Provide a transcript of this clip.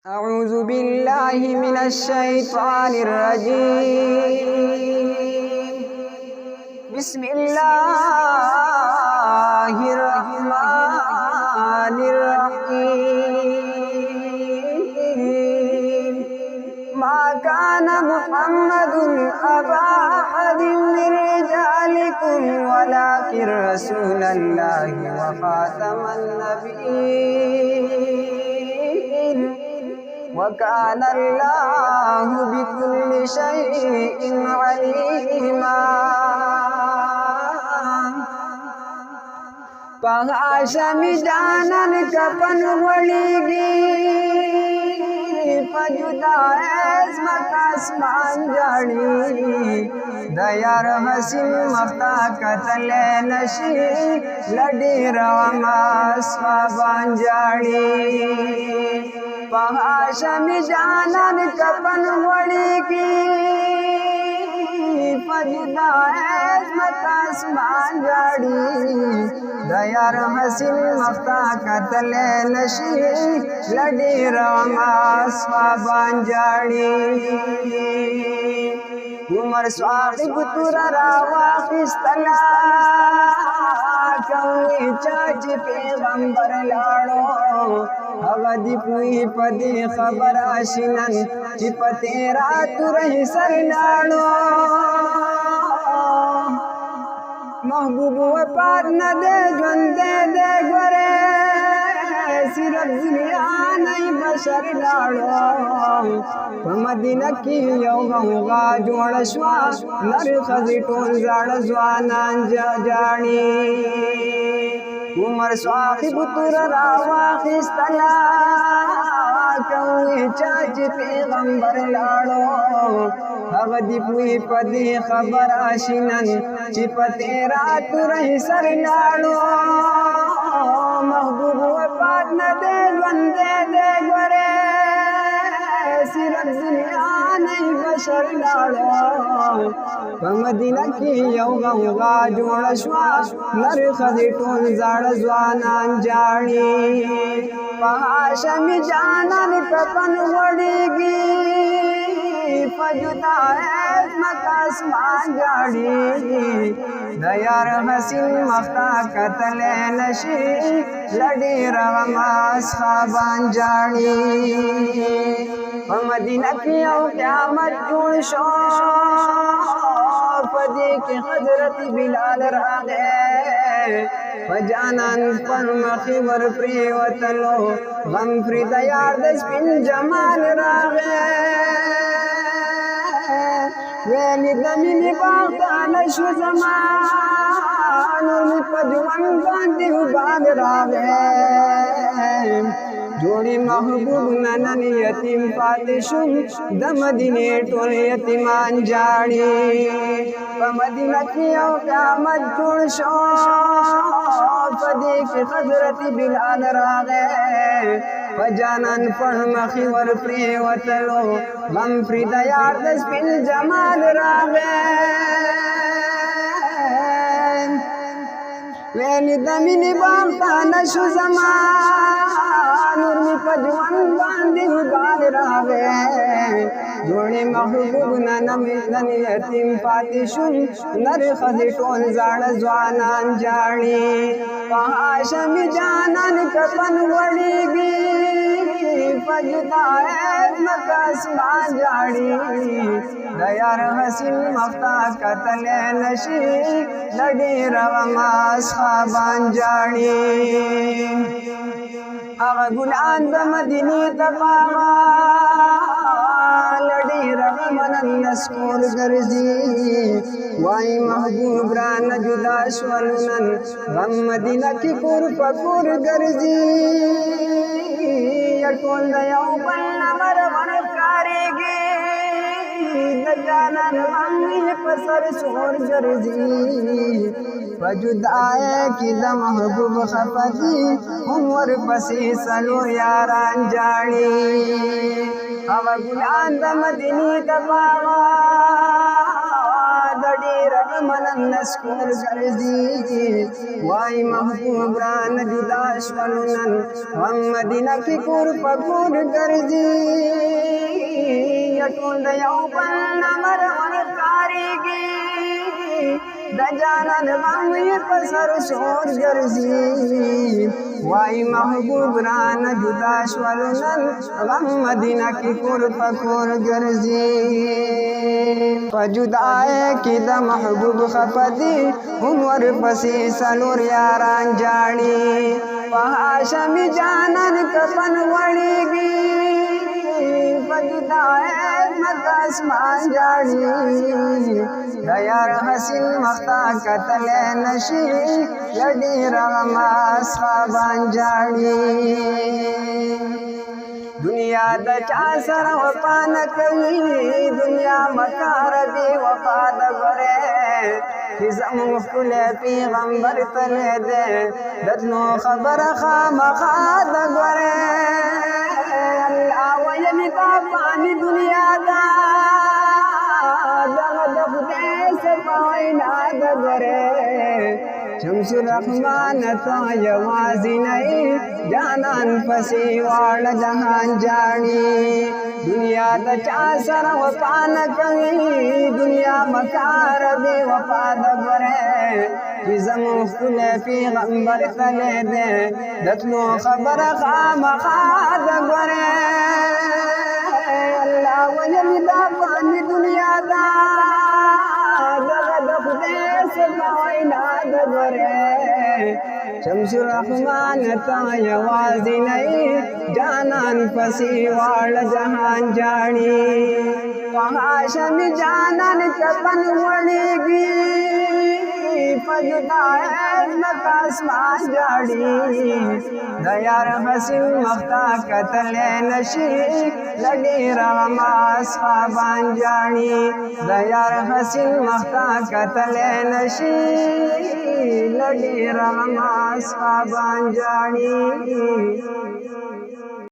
أعوذ بالله من الشيطان الرجيم. بسم الله الرحمن الرحيم. ما كان محمد أبا أحد من رجالكم ولكن رسول الله وخاتم النبيين وكان الله بكل شيء عليما. پہاشم جانن کپن وڑیگی پجدا عظمت آسمان جاڑی دیار حسین مفتا قتل نشی لڑی روام آسمان جاڑی پہاشم جانن کپن وڑیگی پجدا عظمت آسمان جاڑی دیار حسین مفتا قتل نشی لڑی روام آسمان جاڑی عمر صاحب تر راواخستلا کوئی چاچ پیغمبر لاڑو هغه دی پوی پدی خبر آشنن چې پتیرا تورې سر لاړو محبوب وفات نه دې ژوند دې ګوره صرف دنیا نه بشر لاړو په مدینه کې یو غوغا جوړ شو نر ښځې ټول زاړه ځوانان جاړي عمر صاحب تر راواخستلا کوي چاچ پیغمبر لاړو هغه دی پوی پدی خبر آشنن چې پتیرا تورې سر لاړو محبوب وفات نه دې ژوند دې ګوره صرف دنیا نه بشر لاړو په مدینه کې یو غوغا جوړ شو نر ښځې ټول زاړه ځوانان جاړي په هاشم جانان کفن وړيږي پجدا عظمت آسمان جاڑی دیار حسین مفتا قتل نشی لڑی روام آسمان جاڑی مدینہ کی او قیامت جوڑ شو پدی کی حضرت بلال راغے فجانان پر مخی ور پریوتلو غم فری دیار دس پن جمال راغے ویلی دمینی باغتا نشو زمان نورمی پجوان باندی باغ راغے جوڑی محبوب ننن یتیم پاتشم د مدینه ټول یتیمان جاړي په مدینه کې او قیامت جوړ شو پدې کې حضرت بلال راغې فجانان پر مخي ور پریوتلو غم پری دیار د سپین جمال راغې ویلی دمینی باغتا نشو زمان نورمی پجوان باندی باغ راغے جوڑی محبوب ننن یتیم پاتی شم نر ښځې ټول زاړه ځوانان جاړي په هاشم جانان کفن وړيږي پجدا عظمت آسمان جاړي دیار حسین مفتا قتل نشی لڑی روام آسمان جاړي هغه ګلان د مدینې تپاغا لڑی روام نسکور ګرځي وای محبوب را نجدا شولنن غم مدینه کې کور پکور ګرځي ټول د یو بل نمر ورکارېږي د جانان غم په سر سور ګرځي په جدای کې د محبوب خفه دي هم ورپسې څلور یاران جاړي هغه ګلان د مدینې تپاغا د لډیر غمنن نسکور ګرځي وای محبوب ران جدا شولنن هم مدینه کې کور پکور ګرځي ټول د یو بل نمر ورکاریږي د جانان غم یې په سر شور ګرځي وای محبوب ران جدا شولنن غم مدینه کې کور پکور ګرځي په جدای کې د محبوب خفدي عمر پسې سلور یاران جاړي په هاشمي جانان کفن وړيږي په جدای مکه اسمان جاړي د یار حسین مختا قتل نشي لډي رغما صابان جاړي دنیا د چا سره وفا نه کوي دنیا مکار بي وفا د غره چې زموږ ټول پیغمبر تله ده دتنو خبره خامخا د غره الله ویل دا باندې دنیا دا دغه د خدای سپای نه د غره شمس الرحمن تا یوازی نئی جانان پسی واړ جهان جاړي دنیا د چا سره وفا نه کوي دنیا مکار بي وفا د غره چې زموږ ټول پیغمبر تله ده دتلو خبره خامخا د غره الله ویل دا باندې دنیا دا شمس الرحمن تا یوازی نئی جانان پسی واړ جهان جاړي په هاشمي جانان کفن وړيږي په جدای مکه اسمان جاړي د یار حسین مختا قتل نشي لډي رغما صابان جاړي د یار حسین مختا قتل نشي لډي رغما صابان جاړي